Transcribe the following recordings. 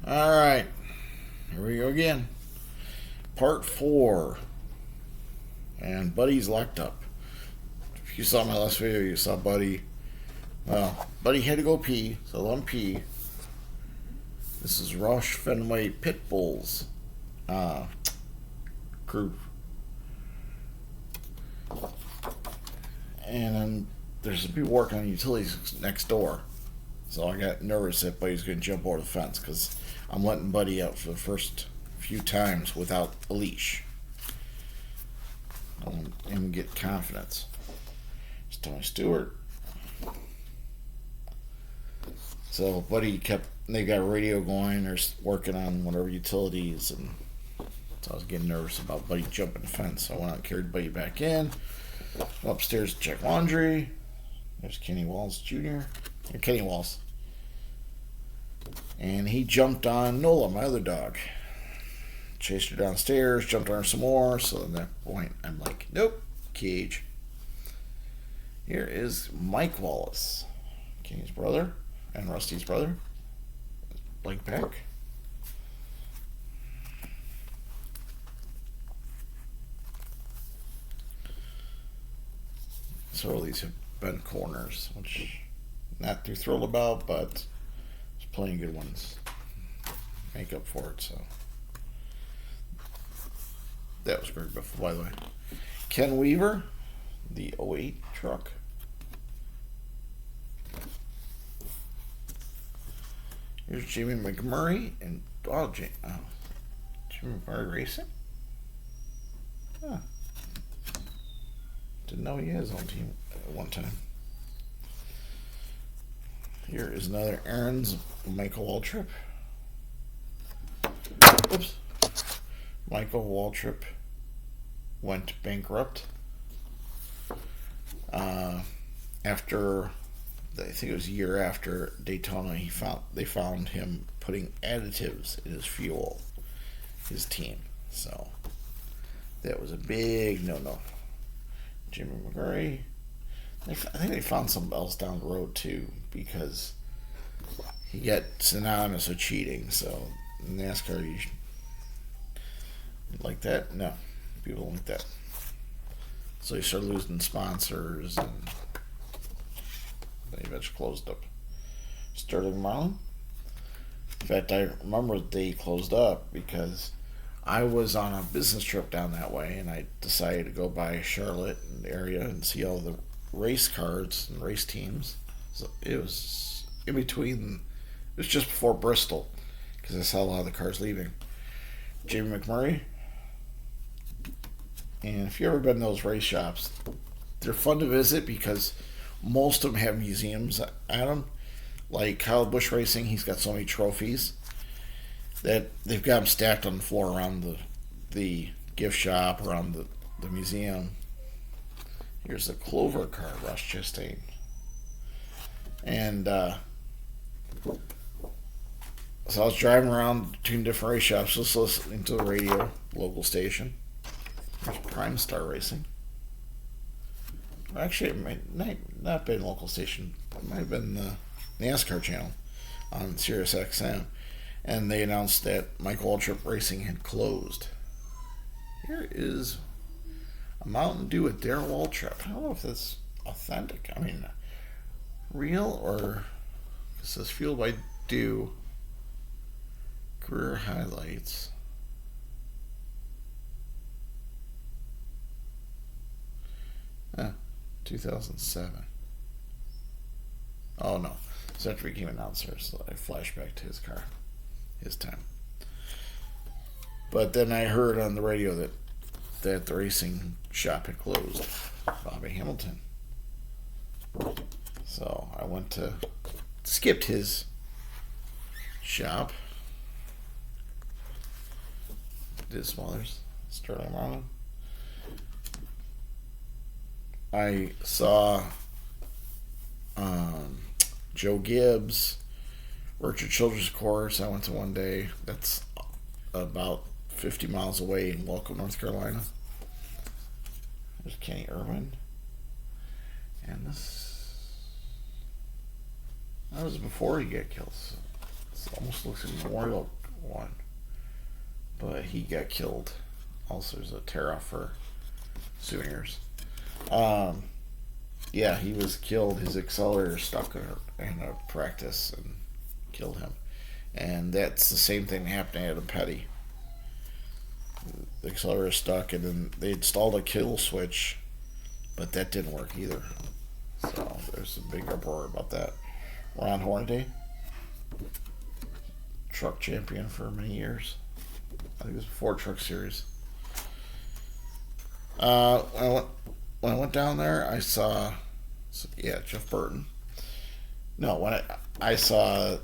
Alright, here we go again. Part 4. And Buddy's locked up. If you saw my last video, you saw Buddy. Well, Buddy had to go pee, so let him pee. This is Roush Fenway Pit Bulls crew. And there's some people working on utilities next door. So I got nervous that Buddy's going to jump over the fence because I'm letting Buddy out for the first few times without a leash. I want him to get confidence. It's Tony Stewart. So Buddy they got a radio going, they're working on whatever utilities, and so I was getting nervous about Buddy jumping the fence. So I went out and carried Buddy back in. Went upstairs to check laundry. There's Kenny Walls Jr. Kenny Walls. And he jumped on Nola, my other dog. Chased her downstairs, jumped on her some more. So at that point, I'm like, nope, cage. Here is Mike Wallace, Kenny's brother and Rusty's brother. Blank pack. So these have been corners, which not too thrilled about, but there's plenty of good ones. Make up for it, so. That was Greg Biffle, by the way. Ken Weaver, the '08 truck. Here's Jamie McMurray and Jimmy McMurray Racing. Huh. Didn't know he had his own team at one time. Here is another Aaron's Michael Waltrip. Oops. Michael Waltrip went bankrupt after, I think it was a year after Daytona. They found him putting additives in his fuel, his team. So that was a big no-no. Jimmy McMurray. I think they found something else down the road too, because he got synonymous with cheating. So NASCAR, you like that? No, people don't like that. So he started losing sponsors, and they eventually closed up. Sterling Marlin. In fact, I remember they closed up because I was on a business trip down that way, and I decided to go by Charlotte and the area and see all the race cards and race teams. So it was in between. It was just before Bristol, because I saw a lot of the cars leaving. Jamie McMurray. And if you've ever been to those race shops, they're fun to visit because most of them have museums at them. Like Kyle Busch Racing, he's got so many trophies that they've got them stacked on the floor around the gift shop, around the museum. Here's the Clover car, Ross Chastain. And so I was driving around between different race shops, just listening to the radio, local station. There's Prime Star Racing. Actually, it might not been a local station. It might have been the NASCAR channel on Sirius XM. And they announced that Michael Waltrip Racing had closed. Here is a Mountain Dew with Darrell Waltrip. I don't know if that's authentic. I mean, real, or it says fueled by Dew. Career highlights. Ah, 2007. Oh no. So after he became an announcer, so I flashed back to his car. His time. But then I heard on the radio that the racing shop had closed. Bobby Hamilton. So I skipped his shop. Did Smothers, Sterling Marlin. I saw Joe Gibbs, Richard Childress Course. I went to one day. That's about 50 miles away in Welcome, North Carolina. There's Kenny Irwin. And this, that was before he got killed. So It almost looks like a Memorial one, but he got killed. Also, there's a tear off for souvenirs. Um, yeah, he was killed. His accelerator stuck in a practice and killed him. And that's the same thing happening at a Petty. The accelerator stuck, and then they installed a kill switch, but that didn't work either. So there's a big uproar about that. Ron Hornaday, truck champion for many years. I think it was Ford Truck Series. When I went down there, I saw, Jeff Burton. No, when I saw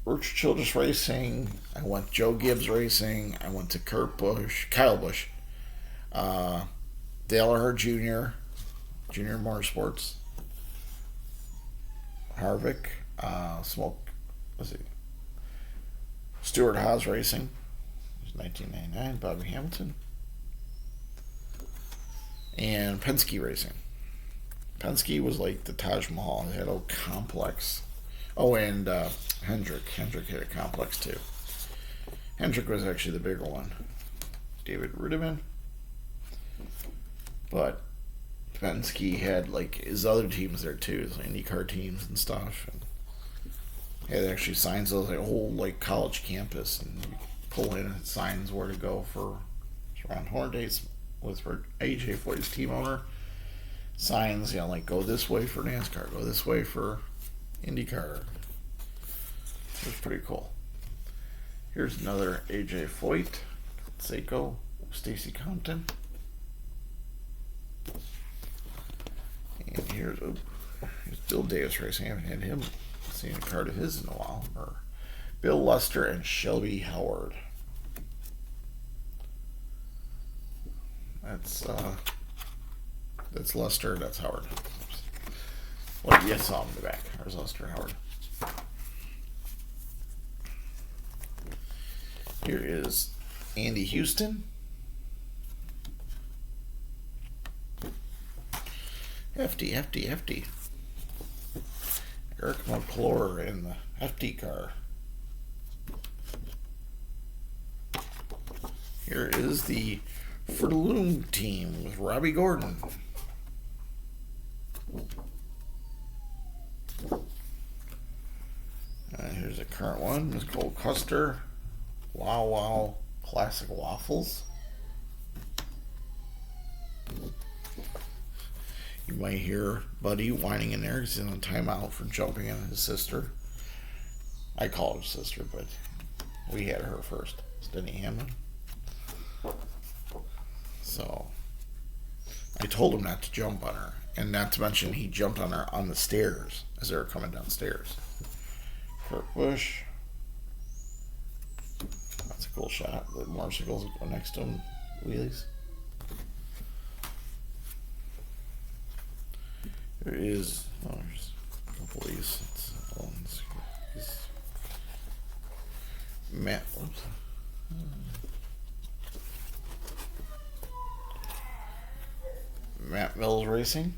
Rich Childress Racing, I went Joe Gibbs Racing, I went to Kyle Busch, Dale Earnhardt Jr., Junior Motorsports, Harvick, Stuart Haas Racing, 1999, Bobby Hamilton, and Penske Racing. Penske was like the Taj Mahal. It had a complex. Oh, and Hendrick. Hendrick had a complex too. Hendrick was actually the bigger one. David Rudiman. But Penske had like his other teams there too, his IndyCar teams and stuff. And had actually signs of like a whole like college campus, and you pull in signs where to go for Ron Hornadays was for AJ Foyt's team owner. Signs, like go this way for NASCAR, go this way for IndyCar. It was pretty cool. Here's another AJ Foyt, Seiko, Stacy Compton. And here's Bill Davis Racing. I haven't had him seen a card of his in a while. Or Bill Luster and Shelby Howard. That's Luster, that's Howard. Well, you saw him in the back. There's Luster Howard. Here is Andy Houston. Hefty. Eric McClure in the Hefty car. Here is the Fruit of the Loom team with Robbie Gordon. Here's a current one. It's called Custer Wow Wow Classic Waffles. You might hear Buddy whining in there because he's in a timeout for jumping on his sister. I call her sister, but we had her first. It's Denny Hamlin. So I told him not to jump on her, and not to mention he jumped on her on the stairs as they were coming downstairs. Kurt Busch. That's a cool shot. The motorcycles go next to him, wheelies. There is there's a couple of these. Matt Mills Racing.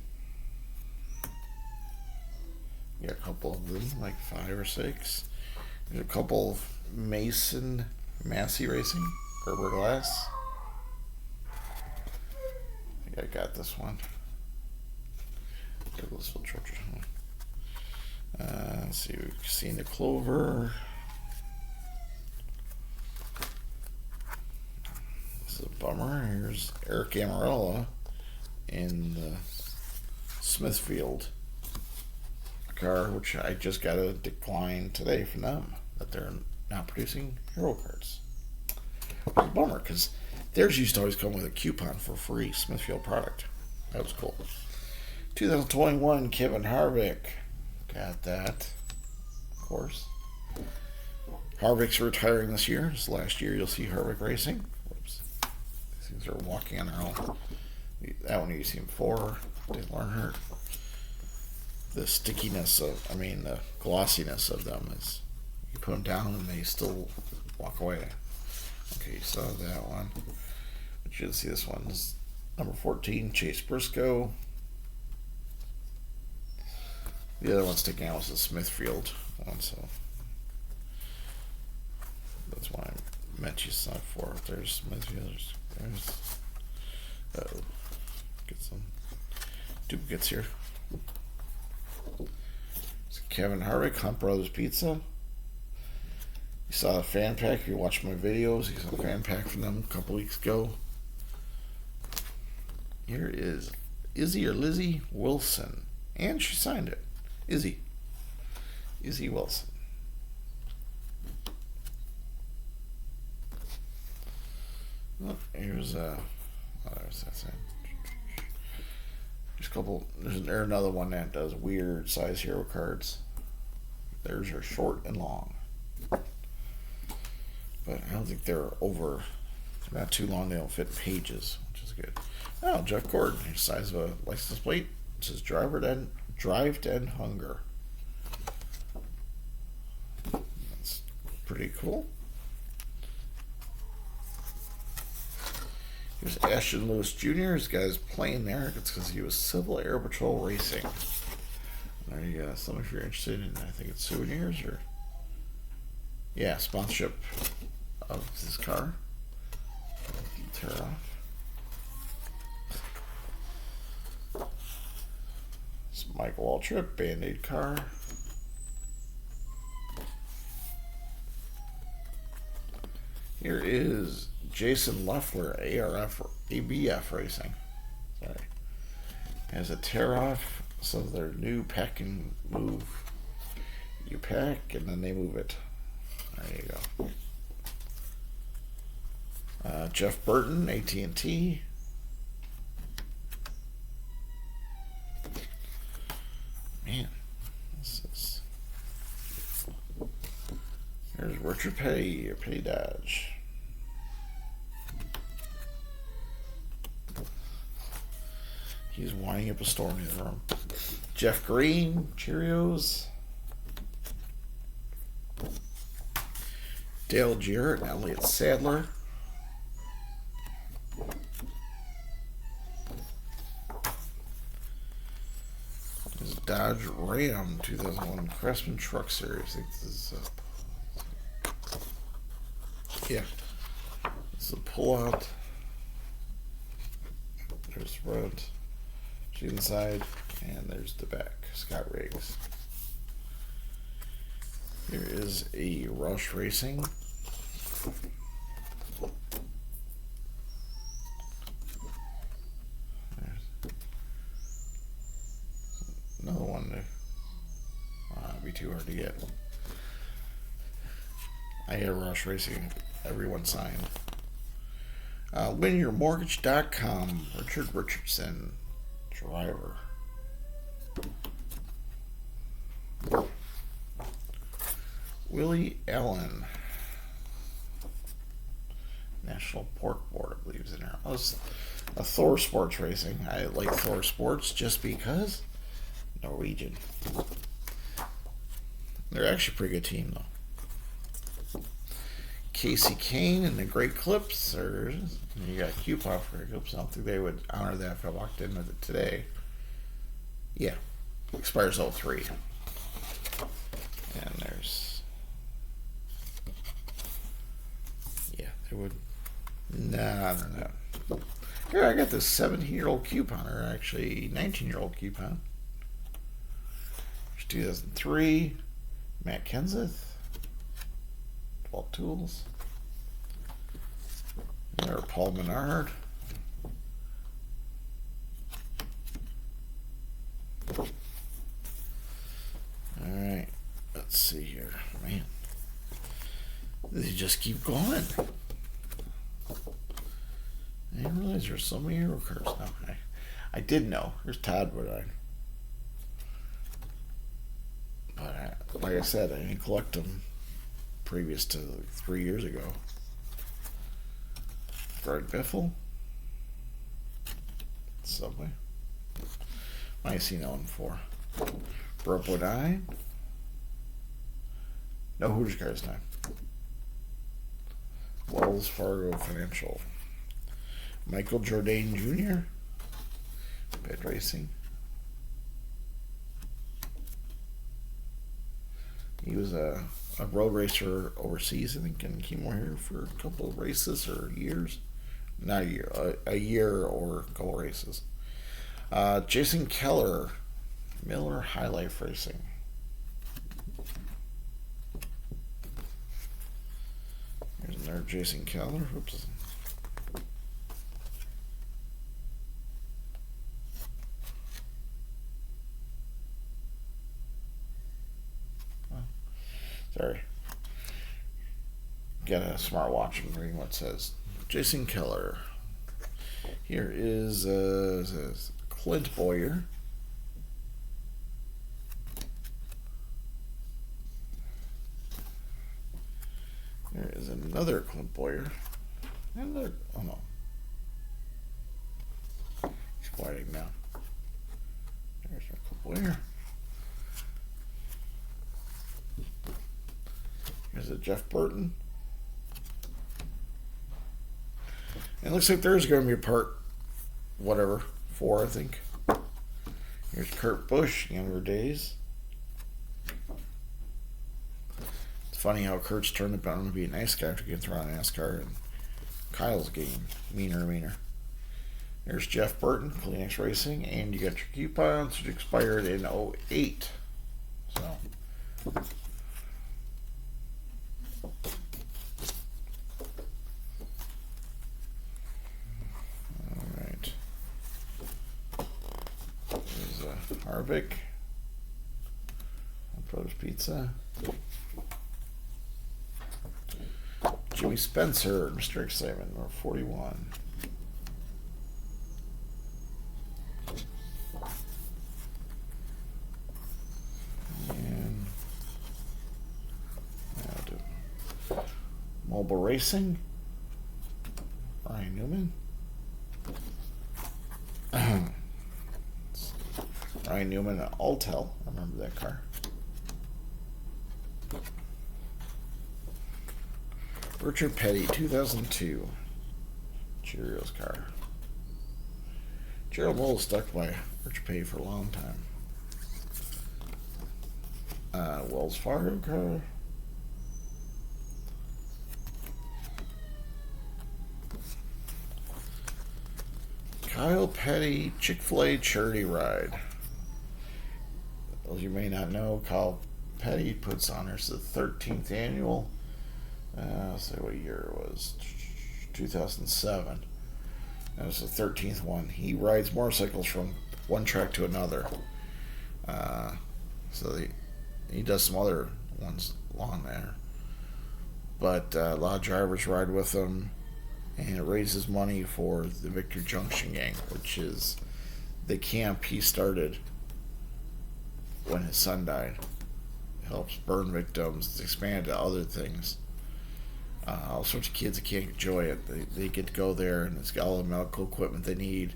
Got a couple of them, like 5 or 6. There's a couple of Massey Racing, Gerber Glass. I think I got this one. Douglasville Church. Let's see, we've seen the Clover. This is a bummer. Here's Eric Amarella in the Smithfield car, which I just got a decline today from them that they're not producing hero cards. It's a bummer because theirs used to always come with a coupon for free Smithfield product. That was cool. 2021 Kevin Harvick. Got that, of course. Harvick's retiring this year. This last year you'll see Harvick Racing. Whoops. These things are walking on their own. That one you've seen before. Dale Earnhardt. The stickiness the glossiness of them is you put them down and they still walk away. Okay, you saw that one. But you didn't see this one. This is number 14, Chase Briscoe. The other one sticking out was the Smithfield one, so meant you saw 4. There's get some duplicates here. It's Kevin Harvick, Hunt Brothers Pizza. You saw a fan pack. If you watched my videos, you saw a fan pack from them a couple weeks ago. Here is Izzy or Lizzie Wilson. And she signed it. Izzy Wilson. Look, here's there's that side. There's a couple. There's another one that does weird size hero cards. Theirs are short and long, but I don't think they're over. They're not too long. They don't fit pages, which is good. Oh, Jeff Gordon. Here's the size of a license plate. It says Drive to End Hunger. That's pretty cool. Here's Ashton Lewis Jr. This guy's playing there. It's because he was Civil Air Patrol Racing. There you go. Some if you're interested in, I think it's souvenirs or sponsorship of this car. Tear it off. It's Michael Waltrip, Band-Aid car. Here is Jason Leffler, ABF Racing. Sorry. Has a tear off, so their new pack and move. You pack and then they move it. There you go. Jeff Burton, AT&T. Man, this is. Here's Richard Petty, or Petty Dodge. He's winding up a storm in the room. Jeff Green, Cheerios. Dale Jarrett, Elliott Sadler. This is Dodge Ram 2001 Craftsman Truck Series. I think this is this is a pullout. There's the front, sheet inside, and there's the back. Scott Riggs. Here is a Rush Racing. There's another one. It'd be too hard to get. I had Rush Racing. Everyone signed. LinearMortgage.com. Richard Richardson, driver. Willie Allen, National Pork Board, I believe is in there. Oh, it's a Thor Sports Racing. I like Thor Sports just because Norwegian. They're actually a pretty good team, though. Casey Kane and the Great Clips. You got a coupon for Great Clips. I don't think they would honor that if I walked in with it today. Yeah. Expires 03. And there's... Yeah, they would... Nah. Here, I got this 17-year-old coupon, or actually 19-year-old coupon. There's 2003. Matt Kenseth. 12 Tools. There, Paul Menard. Alright, let's see here. Man, they just keep going. I didn't realize there's so many hero cards now. I did know. There's Todd Woodine. But like I said, I didn't collect them previous to 3 years ago. Greg Biffle. Subway. Might seen that one before. Brooke Woodine. No Hooters cards time. Wells Fargo Financial. Michael Jordan Jr. Bad Racing. He was a a road racer overseas. I think and came over here for a couple of races or years. Not a year, a year or a couple of races. Jason Keller, Miller High Life Racing. There's another Jason Keller. Oops. Sorry. Get a smartwatch and read what it says. Jason Keller. Here is Clint Bowyer. There is another Clint Bowyer. Another. Oh no. He's quieting now. There's our Clint Bowyer. Here's a Jeff Burton. And it looks like there's going to be a part, whatever, 4, I think. Here's Kurt Busch, younger days. It's funny how Kurt's turned it on to be a nice guy after getting thrown out of NASCAR, and Kyle's getting meaner and meaner. There's Jeff Burton, Kleenex Racing, and you got your coupons, which expired in 2008. So. Alright. There's Harvick. Brothers Pizza. Jimmy Spencer, Mr. Excitement, number 41. And I'll do Mobile Racing, Ryan Newman. Ryan Newman at Altel, I remember that car. Richard Petty, 2002. Cheerios car. Gerald Moore stuck by Richard Petty for a long time. Wells Fargo car. Kyle Petty, Chick-fil-A charity ride. As you may not know, Kyle Petty puts on the 13th annual. Let's see what year it was. 2007. That was the 13th one. He rides motorcycles from one track to another. So he does some other ones along there. But a lot of drivers ride with him, and it raises money for the Victory Junction Gang, which is the camp he started when his son died. It helps burn victims. It's expanded to other things. All sorts of kids that can't enjoy it. They get to go there, and it's got all the medical equipment they need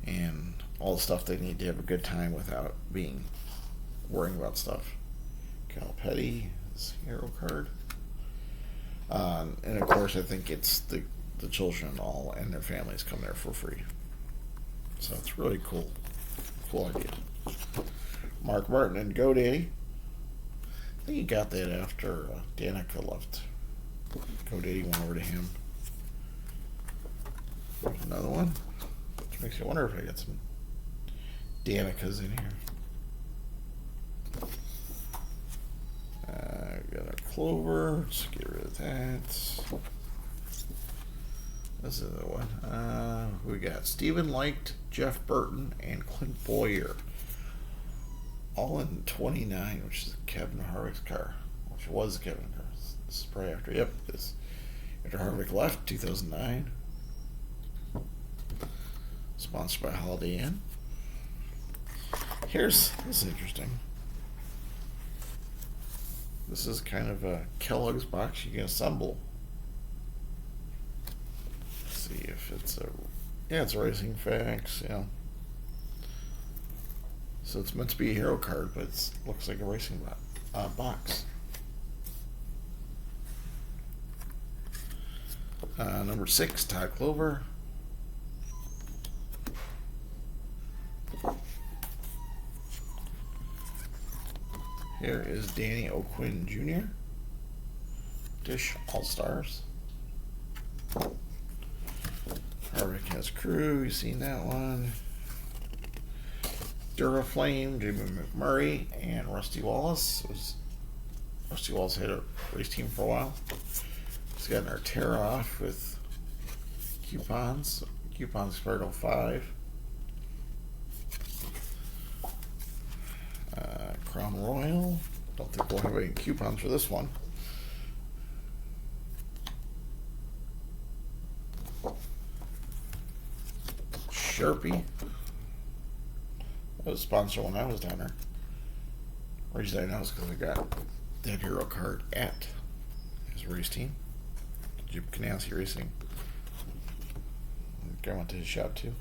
and all the stuff they need to have a good time without worrying about stuff. Cal Petty, his hero card. And of course, I think it's the children all and their families come there for free. So it's really cool. Cool idea. Mark Martin and GoDaddy. I think he got that after Danica left. GoDaddy went over to him. There's another one. Which makes you wonder if I got some Danicas in here. Got our Clover. Let's get rid of that. This is the one. We got Stephen Light, Jeff Burton, and Clint Bowyer. All in 29, which is Kevin Harvick's car. Which was Kevin car. This is probably after. Yep, this after Harvick left, 2009. Sponsored by Holiday Inn. This is interesting. This is kind of a Kellogg's box you can assemble. Let's see if it's it's Racing Facts, yeah. So it's meant to be a hero card, but it looks like a racing box. Number 6, Todd Clover. Here is Danny O'Quinn Jr. British All-Stars. Harvick has Crew, you've seen that one. Duraflame, Jimmy McMurray, and Rusty Wallace. Rusty Wallace had a race team for a while. He's got an Artera off with coupons. Coupons expired 05. Crown Royal. Don't think we'll have any coupons for this one. Sharpie. That was a sponsor when I was down there. The reason I know is because I got that hero card at his race team. Jim Canassi Racing. I went to his shop too.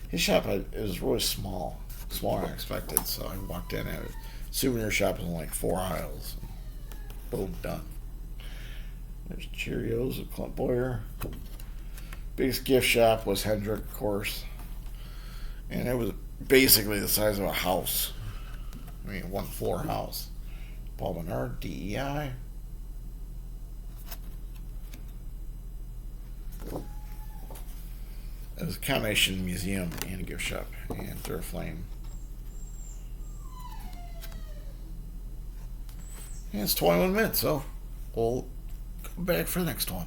His shop is really small. Smaller than I expected, so I walked in at a souvenir shop with like 4 aisles. Boom, done. There's Cheerios with Clint Boyer. Biggest gift shop was Hendrick, of course. And it was basically the size of a house. I mean, 1-floor house. Paul Menard, DEI. It was a combination museum and a gift shop. And Duraflame. And it's 21 minutes, so we'll come back for the next one.